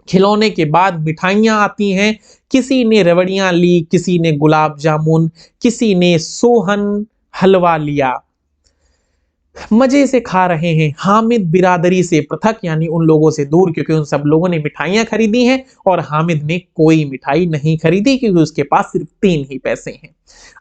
खिलौने के बाद मिठाइयां आती हैं। किसी ने रबड़ियां ली, किसी ने गुलाब जामुन, किसी ने सोहन हलवा लिया। मजे से खा रहे हैं। हामिद बिरादरी से पृथक, यानी उन लोगों से दूर, क्योंकि उन सब लोगों ने मिठाइयां खरीदी हैं और हामिद ने कोई मिठाई नहीं खरीदी, क्योंकि उसके पास सिर्फ 3 ही पैसे हैं।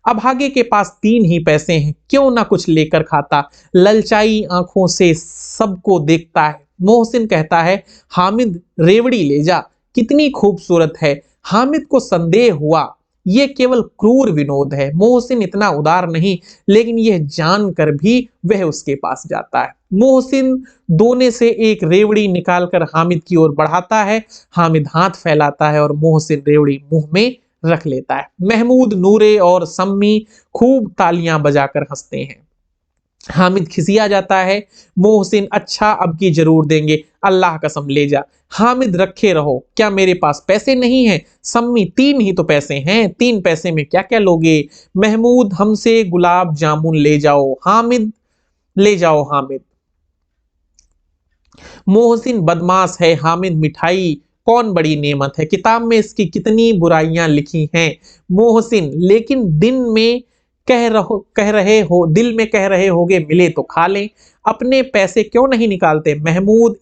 अभागे के पास 3 ही पैसे हैं, क्यों ना कुछ लेकर खाता। ललचाई आंखों से सबको देखता है। मोहसिन कहता है, हामिद रेवड़ी ले जा, कितनी खूबसूरत है। हामिद को संदेह हुआ ये केवल क्रूर विनोद है। मोहसिन इतना उदार नहीं, लेकिन यह जानकर भी वह उसके पास जाता है। मोहसिन दोने से एक रेवड़ी निकालकर हामिद की ओर बढ़ाता है। हामिद हाथ फैलाता है और मोहसिन रेवड़ी मुंह में रख लेता है। महमूद, नूरे और सम्मी खूब तालियां बजाकर हंसते हैं। हामिद खिसिया जाता है। मोहसिन, अच्छा अब की जरूर देंगे, अल्लाह कसम ले जा। हामिद, रखे रहो, क्या मेरे पास पैसे नहीं हैं। सम्मी, 3 ही तो पैसे हैं, 3 पैसे में क्या क्या लोगे। महमूद, हमसे गुलाब जामुन ले जाओ। हामिद, ले जाओ हामिद। मोहसिन, बदमाश है। हामिद, मिठाई कौन बड़ी नेमत है, किताब में इसकी कितनी बुराइयां लिखी हैं। मोहसिन, लेकिन दिल में कह रहे होगे मिले तो खा लें, अपने पैसे क्यों नहीं निकालते। महमूद,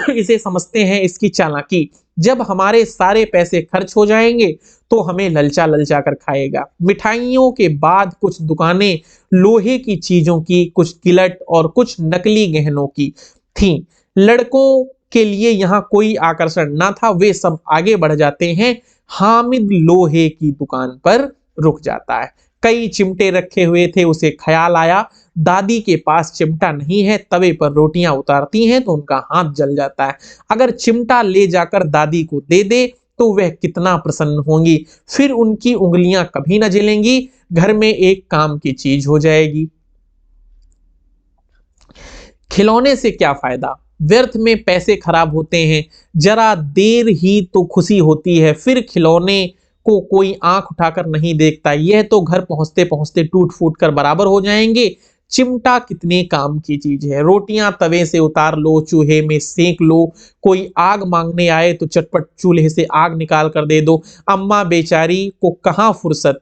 इसे समझते हैं इसकी चालाकी। जब हमारे सारे पैसे खर्च हो जाएंगे तो हमें ललचा ललचा कर खाएगा। मिठाइयों के बाद कुछ दुकानें लोहे की चीजों की, कुछ गिलट और कुछ नकली गहनों की थीं। लड़कों के लिए यहां कोई आकर्षण ना था, वे सब आगे बढ़ जाते हैं। हामिद लोहे की दुकान पर रुक जाता है। कई चिमटे रखे हुए थे, उसे ख्याल आया दादी के पास चिमटा नहीं है। तवे पर रोटियां उतारती हैं तो उनका हाथ जल जाता है। अगर चिमटा ले जाकर दादी को दे दे तो वह कितना प्रसन्न होंगी, फिर उनकी उंगलियां कभी ना जलेंगी, घर में एक काम की चीज हो जाएगी। खिलौने से क्या फायदा, व्यर्थ में पैसे खराब होते हैं। जरा देर ही तो खुशी होती है, फिर खिलौने को कोई आंख उठाकर नहीं देखता। यह तो घर पहुंचते पहुंचते टूट फूट कर बराबर हो जाएंगे। चिमटा कितने काम की चीज है। रोटियां तवे से उतार लो, चूल्हे में सेक लो। कोई आग मांगने आए तो चटपट चूल्हे से आग निकाल कर दे दो। अम्मा बेचारी को कहां फुर्सत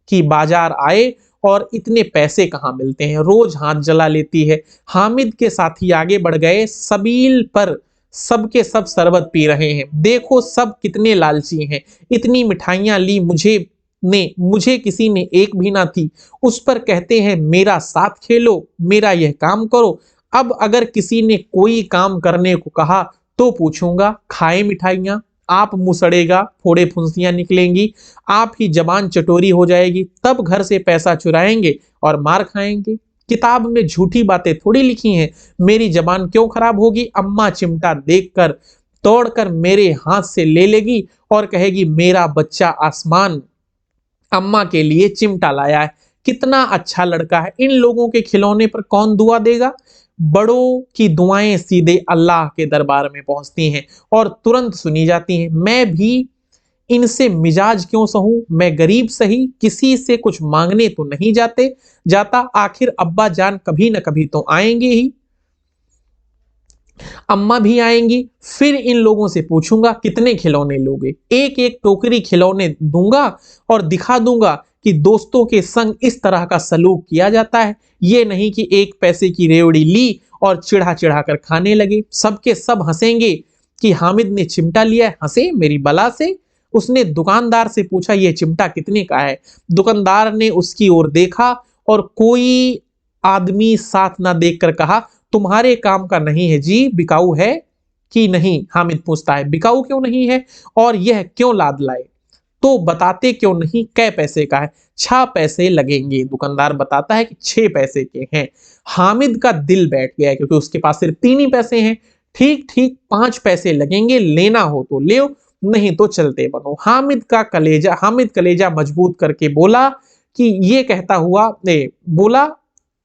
कि बाजार आए और इतने पैसे कहां मिलते हैं, रोज हाथ जला लेती है। हामिद के साथी आगे बढ़ गए। सबील पर सबके सब शरबत पी रहे हैं। देखो सब कितने लालची हैं, इतनी मिठाइयां ली मुझे किसी ने एक भी ना थी। उस पर कहते हैं मेरा साथ खेलो, मेरा यह काम करो। अब अगर किसी ने कोई काम करने को कहा तो पूछूंगा, खाए मिठाइयां, आप मुसड़ेगा, फोड़े फुंसियां निकलेंगी, आप ही जबान चटोरी हो जाएगी, तब घर से पैसा चुराएंगे और मार खाएंगे। किताब में झूठी बातें थोड़ी लिखी हैं, मेरी जबान क्यों खराब होगी। अम्मा चिमटा देखकर तोड़कर मेरे हाथ से ले लेगी और कहेगी मेरा बच्चा आसमान अम्मा के लिए चिमटा लाया है, कितना अच्छा लड़का है। इन लोगों के खिलौने पर कौन दुआ देगा। बड़ों की दुआएं सीधे अल्लाह के दरबार में पहुंचती हैं और तुरंत सुनी जाती हैं। मैं भी इनसे मिजाज क्यों सहूं, मैं गरीब सही, किसी से कुछ मांगने तो नहीं जाता। आखिर अब्बा जान कभी न कभी तो आएंगे ही, अम्मा भी आएंगी, फिर इन लोगों से पूछूंगा कितने खिलौने लोगे। एक एक टोकरी खिलौने दूंगा और दिखा दूंगा कि दोस्तों के संग इस तरह का सलूक किया जाता है। ये नहीं कि 1 पैसे की रेवड़ी ली और चिढ़ा चिढ़ा कर खाने लगे। सबके सब हंसेंगे कि हामिद ने चिमटा लिया है। हंसे मेरी बला से। उसने दुकानदार से पूछा यह चिमटा कितने का है। दुकानदार ने उसकी ओर देखा और कोई आदमी साथ ना देखकर कहा तुम्हारे काम का नहीं है जी, बिकाऊ है कि नहीं। हामिद पूछता है बिकाऊ क्यों नहीं है और यह क्यों लाद लाए, तो बताते क्यों नहीं कै पैसे का है। 6 पैसे लगेंगे। दुकानदार बताता है कि 6 पैसे के हैं। हामिद का दिल बैठ गया क्योंकि उसके पास सिर्फ 3 ही पैसे हैं। ठीक ठीक 5 पैसे लगेंगे, लेना हो तो ले, नहीं तो चलते बनो। हामिद कलेजा मजबूत करके बोला कि ये कहता हुआ बोला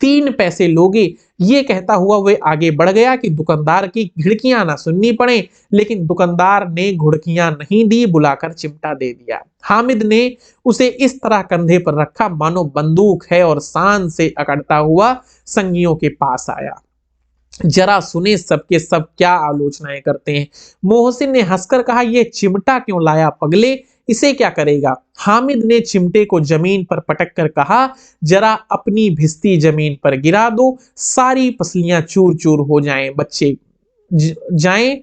3 पैसे लोगे, ये कहता हुआ वे आगे बढ़ गया कि दुकानदार की घिड़कियां ना सुननी पड़े, लेकिन दुकानदार ने घुड़कियां नहीं दी, बुलाकर चिमटा दे दिया। हामिद ने उसे इस तरह कंधे पर रखा मानो बंदूक है और शान से अकड़ता हुआ संगियों के पास आया। जरा सुने सबके सब क्या आलोचनाएं करते हैं। मोहसिन ने हंसकर कहा, यह चिमटा क्यों लाया पगले, इसे क्या करेगा। हामिद ने चिमटे को जमीन पर पटक कर कहा, जरा अपनी भिस्ती जमीन पर गिरा दो, सारी पसलियां चूर चूर हो जाएं, बच्चे जाएं।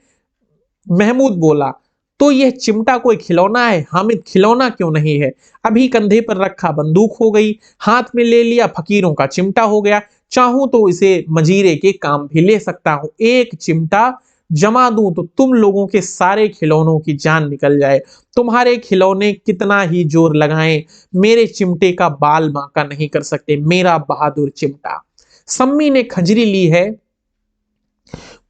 महमूद बोला, तो यह चिमटा कोई खिलौना है। हामिद, खिलौना क्यों नहीं है, अभी कंधे पर रखा बंदूक हो गई, हाथ में ले लिया फकीरों का चिमटा हो गया। चाहूं तो इसे मजीरे के काम भी ले सकता हूं। एक चिमटा जमा दूं तो तुम लोगों के सारे खिलौनों की जान निकल जाए। तुम्हारे खिलौने कितना ही जोर लगाएं, मेरे चिमटे का बाल बांका नहीं कर सकते, मेरा बहादुर चिमटा। सम्मी ने खंजरी ली है,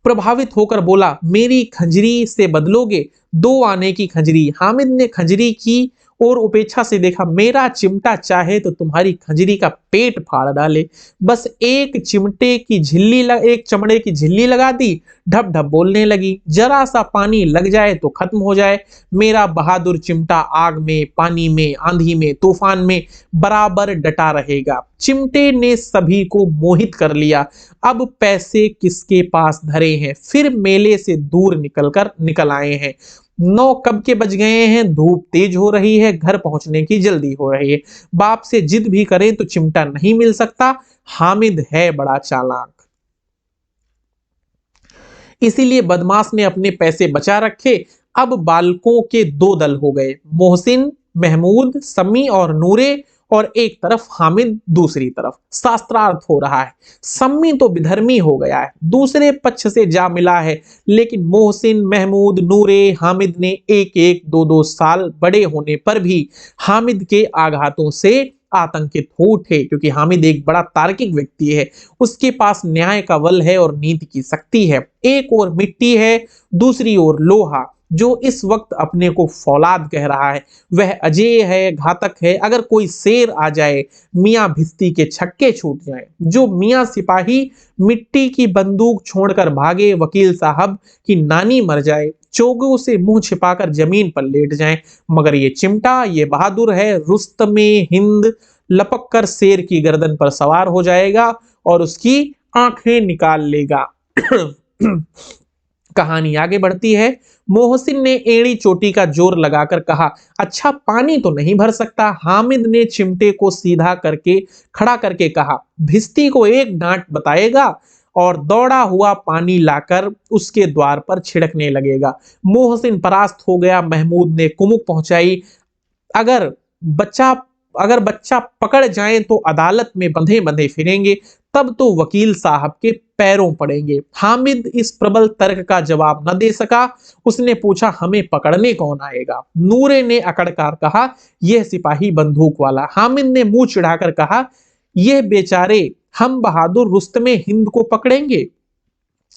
प्रभावित होकर बोला, मेरी खंजरी से बदलोगे, 2 आने की खंजरी। हामिद ने खंजरी की और उपेक्षा से देखा, मेरा चिमटा चाहे तो तुम्हारी खंजरी का पेट फाड़ डाले। बस एक चमड़े की झिल्ली लगा दी, ढप ढप बोलने लगी, जरा सा पानी लग जाए तो खत्म हो जाए। मेरा बहादुर चिमटा आग में, पानी में, आंधी में, तूफान में बराबर डटा रहेगा। चिमटे ने सभी को मोहित कर लिया। अब पैसे किसके पास धरे हैं, फिर मेले से दूर निकल आए हैं। 9 कब के बज गए हैं, धूप तेज हो रही है, घर पहुंचने की जल्दी हो रही है। बाप से जिद भी करें तो चिमटा नहीं मिल सकता। हामिद है बड़ा चालाक, इसीलिए बदमाश ने अपने पैसे बचा रखे। अब बालकों के 2 दल हो गए, मोहसिन, महमूद, सम्मी और नूरे, और एक तरफ हामिद, दूसरी तरफ। शास्त्रार्थ हो रहा है। सम्मी तो विधर्मी हो गया है, दूसरे पक्ष से जा मिला है, लेकिन मोहसिन, महमूद, नूरे, हामिद ने एक एक 2-2 साल बड़े होने पर भी हामिद के आघातों से आतंकित हो उठे, क्योंकि हामिद एक बड़ा तार्किक व्यक्ति है। उसके पास न्याय का बल है और नीति की शक्ति है। एक ओर मिट्टी है, दूसरी ओर लोहा, जो इस वक्त अपने को फौलाद कह रहा है। वह अजेय है, घातक है। अगर कोई शेर आ जाए, मियां भिस्ती के छक्के छूट जाए, जो मियां सिपाही मिट्टी की बंदूक छोड़कर भागे, वकील साहब की नानी मर जाए, चोगों से मुंह छिपाकर जमीन पर लेट जाए, मगर ये चिमटा, ये बहादुर है, रुस्तमे हिंद लपक कर शेर की गर्दन पर सवार हो जाएगा और उसकी आंखें निकाल लेगा। कहानी आगे बढ़ती है। मोहसिन ने एड़ी चोटी का जोर लगाकर कहा, अच्छा पानी तो नहीं भर सकता। हामिद ने चिमटे को सीधा करके खड़ा करके कहा, भिस्ती को एक डांट बताएगा और दौड़ा हुआ पानी लाकर उसके द्वार पर छिड़कने लगेगा। मोहसिन परास्त हो गया। महमूद ने कुमुक पहुंचाई, अगर बच्चा पकड़ जाए तो अदालत में बंधे बंधे फिरेंगे, तब तो वकील साहब के पैरों पड़ेंगे। हामिद इस प्रबल तर्क का जवाब न दे सका। उसने पूछा, हमें पकड़ने कौन आएगा। नूरे ने अकड़कार कहा, यह सिपाही बंदूक वाला। हामिद ने मुंह चिढ़ाकर कहा, यह बेचारे हम बहादुर रुस्तमे हिंद को पकड़ेंगे।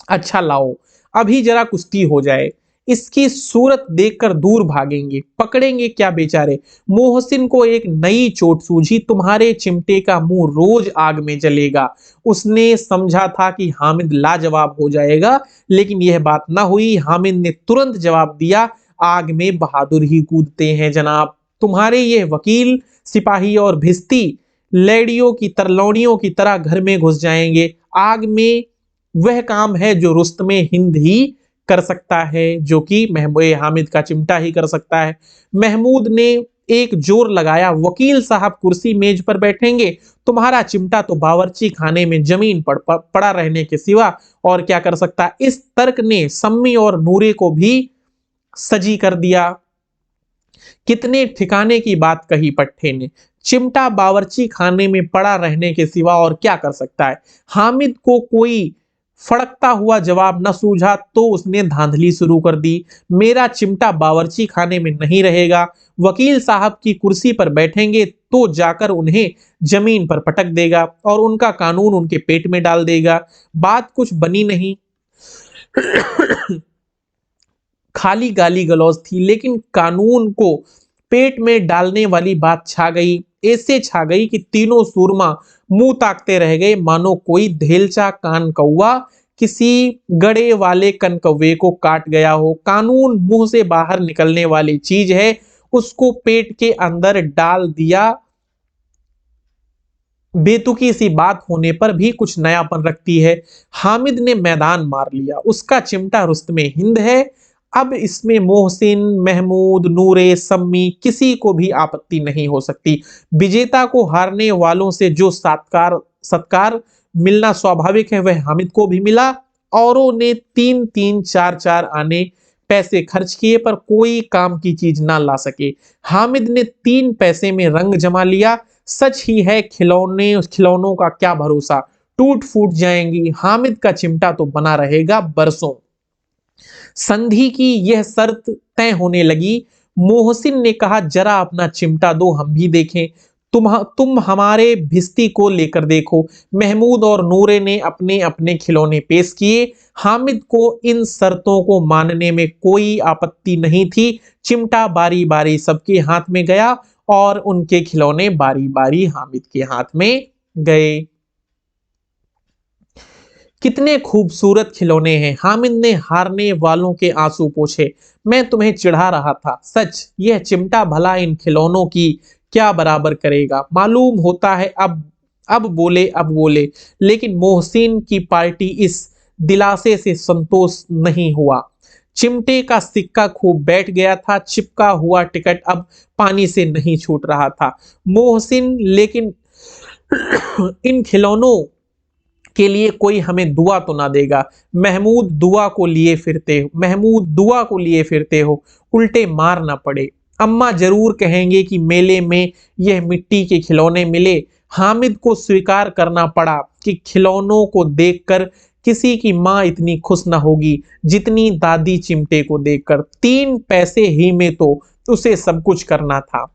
अच्छा लाओ, अभी जरा कुश्ती हो जाए, इसकी सूरत देखकर दूर भागेंगे। पकड़ेंगे क्या बेचारे। मोहसिन को एक नई चोट सूझी, तुम्हारे चिमटे का मुंह रोज आग में जलेगा। उसने समझा था कि हामिद लाजवाब हो जाएगा, लेकिन यह बात ना हुई। हामिद ने तुरंत जवाब दिया, आग में बहादुर ही कूदते हैं जनाब। तुम्हारे ये वकील, सिपाही और भिस्ती लेडियों की तरलौनियों की तरह घर में घुस जाएंगे। आग में वह काम है जो रुस्तमे हिंद ही कर सकता है, जो कि महमूद हामिद का चिमटा ही कर सकता है। महमूद ने एक जोर लगाया, वकील साहब कुर्सी मेज पर बैठेंगे, तुम्हारा चिमटा तो बावर्ची खाने में जमीन पर पड़ा रहने के सिवा और क्या कर सकता है। इस तर्क ने सम्मी और नूरे को भी सजी कर दिया। कितने ठिकाने की बात कही पट्टे ने। चिमटा बावर्ची खाने में पड़ा रहने के सिवा और क्या कर सकता है। हामिद को कोई फड़कता हुआ जवाब न सूझा तो उसने धांधली शुरू कर दी, मेरा चिमटा बावर्ची खाने में नहीं रहेगा, वकील साहब की कुर्सी पर बैठेंगे तो जाकर उन्हें जमीन पर पटक देगा और उनका कानून उनके पेट में डाल देगा। बात कुछ बनी नहीं, खाली गाली गलौज थी, लेकिन कानून को पेट में डालने वाली बात छा गई, ऐसे छा गई कि तीनों सूरमा मुंह ताकते रह गए, मानो कोई धेलचा कान कौवा किसी गड़े वाले कनकौवे को काट गया हो। कानून मुंह से बाहर निकलने वाली चीज है, उसको पेट के अंदर डाल दिया। बेतुकी सी बात होने पर भी कुछ नयापन रखती है। हामिद ने मैदान मार लिया, उसका चिमटा रुस्तमे हिंद है। अब इसमें मोहसिन, महमूद, नूरे, सम्मी किसी को भी आपत्ति नहीं हो सकती। विजेता को हारने वालों से जो सत्कार मिलना स्वाभाविक है वह हामिद को भी मिला। औरों ने 3-3, 4-4 आने पैसे खर्च किए पर कोई काम की चीज ना ला सके। हामिद ने 3 पैसे में रंग जमा लिया। सच ही है, खिलौनों का क्या भरोसा, टूट फूट जाएंगी। हामिद का चिमटा तो बना रहेगा बरसों। संधि की यह शर्त तय होने लगी। मोहसिन ने कहा, जरा अपना चिमटा दो, हम भी देखें। तुम हमारे भिस्ती को लेकर देखो। महमूद और नूरे ने अपने अपने खिलौने पेश किए। हामिद को इन शर्तों को मानने में कोई आपत्ति नहीं थी। चिमटा बारी बारी सबके हाथ में गया और उनके खिलौने बारी बारी हामिद के हाथ में गए। कितने खूबसूरत खिलौने हैं। हामिद ने हारने वालों के आंसू पोंछे। मैं तुम्हें चिढ़ा रहा था, सच। यह चिमटा भला इन खिलौनों की क्या बराबर करेगा। मालूम होता है अब बोले, लेकिन मोहसिन की पार्टी इस दिलासे से संतोष नहीं हुआ। चिमटे का सिक्का खूब बैठ गया था, चिपका हुआ टिकट अब पानी से नहीं छूट रहा था। मोहसिन, लेकिन इन खिलौनों के लिए कोई हमें दुआ तो ना देगा। महमूद दुआ को लिए फिरते हो, उल्टे मार ना पड़े। अम्मा जरूर कहेंगे कि मेले में यह मिट्टी के खिलौने मिले। हामिद को स्वीकार करना पड़ा कि खिलौनों को देखकर किसी की माँ इतनी खुश न होगी जितनी दादी चिमटे को देखकर। 3 पैसे ही में तो उसे सब कुछ करना था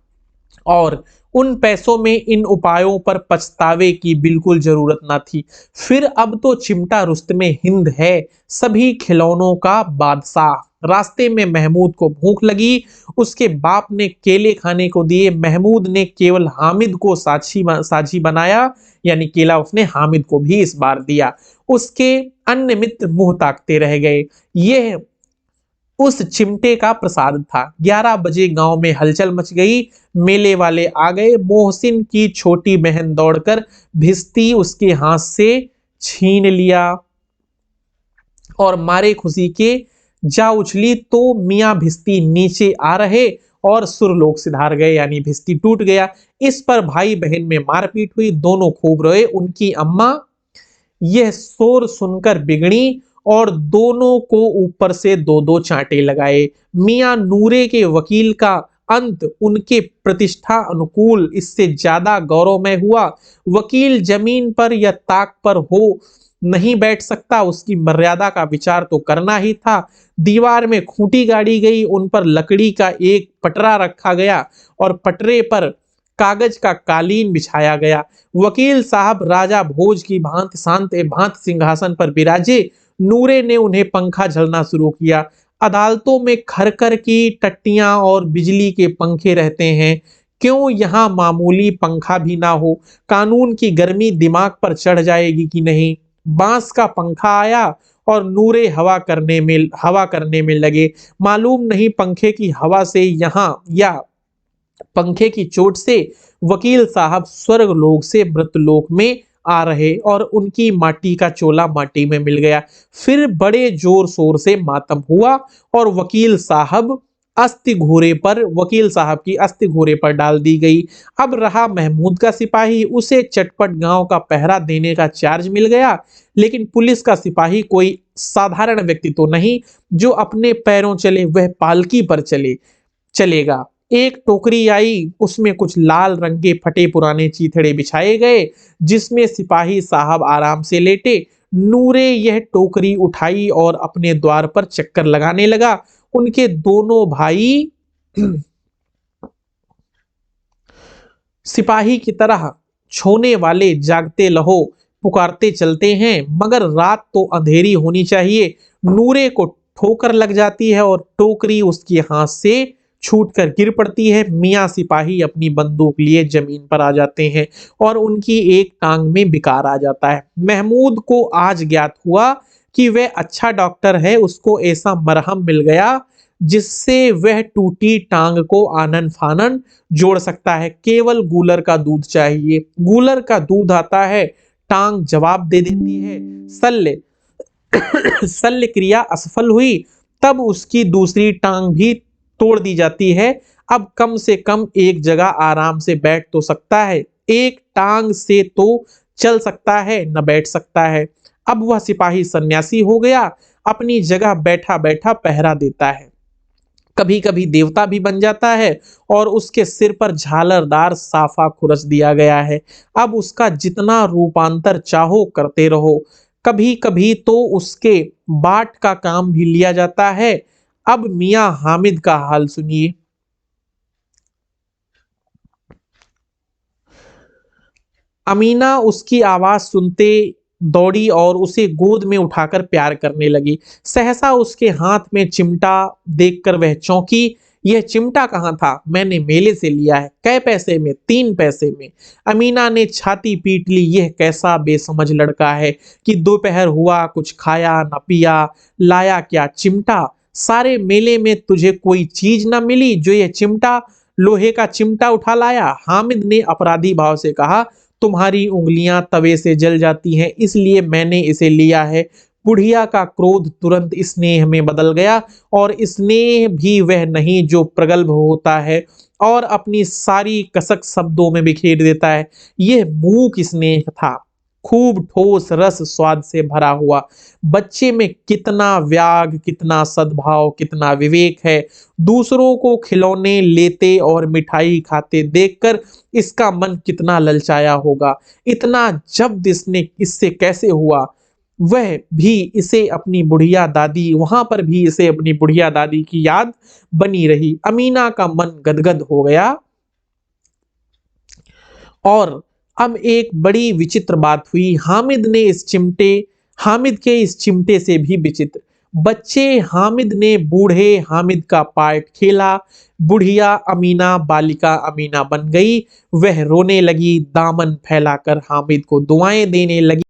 और उन पैसों में इन उपायों पर पछतावे की बिल्कुल जरूरत ना थी। फिर अब तो चिमटा रुस्तमे हिंद है, सभी खिलौनों का बादशाह। रास्ते में महमूद को भूख लगी, उसके बाप ने केले खाने को दिए। महमूद ने केवल हामिद को साझी बनाया, यानी केला उसने हामिद को भी इस बार दिया। उसके अन्य मित्र मुंह ताकते रह गए। यह उस चिमटे का प्रसाद था। 11 बजे गांव में हलचल मच गई। मेले वाले आ गए। मोहसिन की छोटी बहन दौड़कर भिस्ती उसके हाथ से छीन लिया और मारे खुशी के जा उछली तो मियां भिस्ती नीचे आ रहे और सुरलोक सिधार गए, यानी भिस्ती टूट गया। इस पर भाई बहन में मारपीट हुई, दोनों खूब रोए। उनकी अम्मा यह शोर सुनकर बिगड़ी और दोनों को ऊपर से 2-2 चांटे लगाए। मियां नूरे के वकील का अंत उनके प्रतिष्ठा अनुकूल इससे ज्यादा गौरवमय हुआ। वकील जमीन पर या ताक पर हो नहीं बैठ सकता, उसकी मर्यादा का विचार तो करना ही था। दीवार में खूंटी गाड़ी गई, उन पर लकड़ी का एक पटरा रखा गया और पटरे पर कागज का कालीन बिछाया गया। वकील साहब राजा भोज की भांति शांत भांति सिंहासन पर विराजे। नूरे ने उन्हें पंखा झलना शुरू किया। अदालतों में खरकर की टट्टियां और बिजली के पंखे रहते हैं, क्यों यहाँ मामूली पंखा भी ना हो। कानून की गर्मी दिमाग पर चढ़ जाएगी कि नहीं। बांस का पंखा आया और नूरे हवा करने में लगे। मालूम नहीं पंखे की हवा से यहाँ या पंखे की चोट से वकील साहब स्वर्ग लोक से मृतलोक में आ रहे और उनकी माटी का चोला माटी में मिल गया। फिर बड़े जोर शोर से मातम हुआ और वकील साहब की अस्थि घोड़े पर डाल दी गई। अब रहा महमूद का सिपाही, उसे चटपट गांव का पहरा देने का चार्ज मिल गया। लेकिन पुलिस का सिपाही कोई साधारण व्यक्ति तो नहीं जो अपने पैरों चले, वह पालकी पर चलेगा। एक टोकरी आई, उसमें कुछ लाल रंग के फटे पुराने चीथड़े बिछाए गए जिसमें सिपाही साहब आराम से लेटे। नूरे यह टोकरी उठाई और अपने द्वार पर चक्कर लगाने लगा। उनके दोनों भाई सिपाही की तरह छोने वाले जागते लहो पुकारते चलते हैं, मगर रात तो अंधेरी होनी चाहिए। नूरे को ठोकर लग जाती है और टोकरी उसके हाथ से छूटकर गिर पड़ती है। मियाँ सिपाही अपनी बंदूक लिए जमीन पर आ जाते हैं और उनकी एक टांग में विकार आ जाता है। महमूद को आज ज्ञात हुआ कि वह अच्छा डॉक्टर है, उसको ऐसा मरहम मिल गया जिससे वह टूटी टांग को आनन फानन जोड़ सकता है। केवल गूलर का दूध चाहिए। गूलर का दूध आता है, टांग जवाब दे देती है। शल्य शल्य क्रिया असफल हुई, तब उसकी दूसरी टांग भी तोड़ दी जाती है। अब कम से कम एक जगह आराम से बैठ तो सकता है, एक टांग से तो चल सकता है, न बैठ सकता है। अब वह सिपाही सन्यासी हो गया, अपनी जगह बैठा बैठा पहरा देता है। कभी कभी देवता भी बन जाता है और उसके सिर पर झालरदार साफा खुरस दिया गया है। अब उसका जितना रूपांतर चाहो करते रहो। कभी कभी तो उसके बाट का काम भी लिया जाता है। अब मियां हामिद का हाल सुनिए। अमीना उसकी आवाज सुनते दौड़ी और उसे गोद में उठाकर प्यार करने लगी। सहसा उसके हाथ में चिमटा देखकर वह चौंकी। यह चिमटा कहाँ था? मैंने मेले से लिया है। कै पैसे में? 3 पैसे में। अमीना ने छाती पीट ली। यह कैसा बेसमझ लड़का है कि दोपहर हुआ, कुछ खाया न पिया, लाया क्या? चिमटा। सारे मेले में तुझे कोई चीज न मिली जो यह चिमटा, लोहे का चिमटा उठा लाया? हामिद ने अपराधी भाव से कहा, तुम्हारी उंगलियां तवे से जल जाती हैं, इसलिए मैंने इसे लिया है। बुढ़िया का क्रोध तुरंत स्नेह में बदल गया और स्नेह भी वह नहीं जो प्रगल्भ होता है और अपनी सारी कसक शब्दों में बिखेर देता है। यह मूक स्नेह था, खूब ठोस रस स्वाद से भरा हुआ। बच्चे में कितना व्याग, कितना सद्भाव, कितना विवेक है। दूसरों को खिलौने लेते और मिठाई खाते देखकर इसका मन कितना ललचाया होगा। इतना जब्त इससे कैसे हुआ? वह भी इसे अपनी बुढ़िया दादी, वहां पर भी इसे अपनी बुढ़िया दादी की याद बनी रही। अमीना का मन गदगद हो गया। और अब एक बड़ी विचित्र बात हुई। हामिद के इस चिमटे से भी विचित्र। बच्चे हामिद ने बूढ़े हामिद का पार्ट खेला। बुढ़िया अमीना बालिका अमीना बन गई। वह रोने लगी, दामन फैलाकर हामिद को दुआएं देने लगी।